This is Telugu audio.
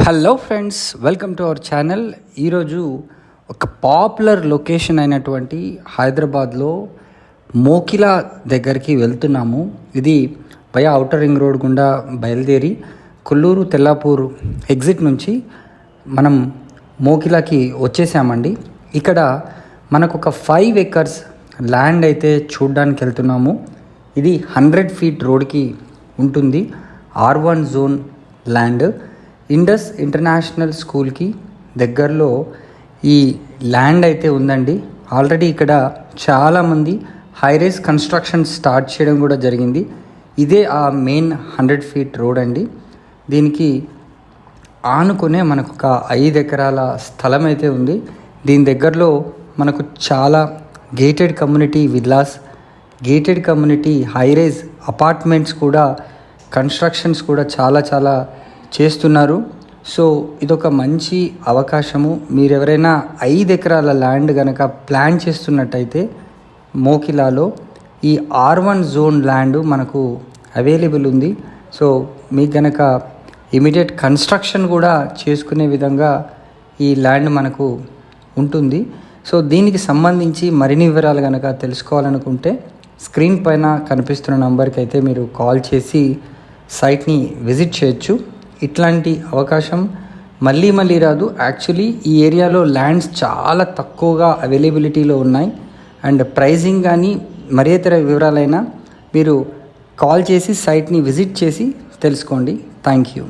Hello friends, welcome to our channel. ఈరోజు ఒక పాపులర్ లొకేషన్ అయినటువంటి హైదరాబాద్లో మోకిలా దగ్గరికి వెళ్తున్నాము. ఇది వయా ఔటర్ రింగ్ రోడ్ గుండా బయలుదేరి కొల్లూరు తెల్లాపూర్ ఎగ్జిట్ నుంచి మనం మోకిలాకి వచ్చేసామండి. ఇక్కడ మనకు ఒక 5 acres ల్యాండ్ అయితే చూడడానికి వెళ్తున్నాము. ఇది 100 feet రోడ్కి ఉంటుంది. R1 zone land. Indus international స్కూల్కి దగ్గరలో ఈ ల్యాండ్ అయితే ఉందండి. ఆల్రెడీ ఇక్కడ చాలామంది హైరైజ్ కన్స్ట్రక్షన్ స్టార్ట్ చేయడం కూడా జరిగింది. ఇదే ఆ మెయిన్ 100 feet రోడ్ అండి. దీనికి ఆనుకునే మనకు ఒక 5 ఎకరాల స్థలం అయితే ఉంది. దీని దగ్గరలో మనకు చాలా gated community villas, gated community high-rise apartments కూడా కన్స్ట్రక్షన్స్ కూడా చాలా చేస్తున్నారు. సో ఇదొక మంచి అవకాశము. మీరు ఎవరైనా 5 ఎకరాల ల్యాండ్ కనుక ప్లాన్ చేస్తున్నట్టయితే మోకిలాలో ఈ R1 జోన్ ల్యాండ్ మనకు అవైలబుల్ ఉంది. సో మీకు కనుక ఇమీడియట్ కన్స్ట్రక్షన్ కూడా చేసుకునే విధంగా ఈ ల్యాండ్ మనకు ఉంటుంది. సో దీనికి సంబంధించి మరిన్ని వివరాలు కనుక తెలుసుకోవాలనుకుంటే స్క్రీన్ పైన కనిపిస్తున్న నంబర్కి అయితే మీరు కాల్ చేసి సైట్ని విజిట్ చేయొచ్చు. ఇట్లాంటి అవకాశం మళ్ళీ రాదు. యాక్చువల్లీ ఈ ఏరియాలో ల్యాండ్స్ చాలా తక్కువగా అవైలబిలిటీలో ఉన్నాయి. అండ్ ప్రైజింగ్ కానీ మరి ఇతర వివరాలైనా మీరు కాల్ చేసి సైట్ని విజిట్ చేసి తెలుసుకోండి. Thank you.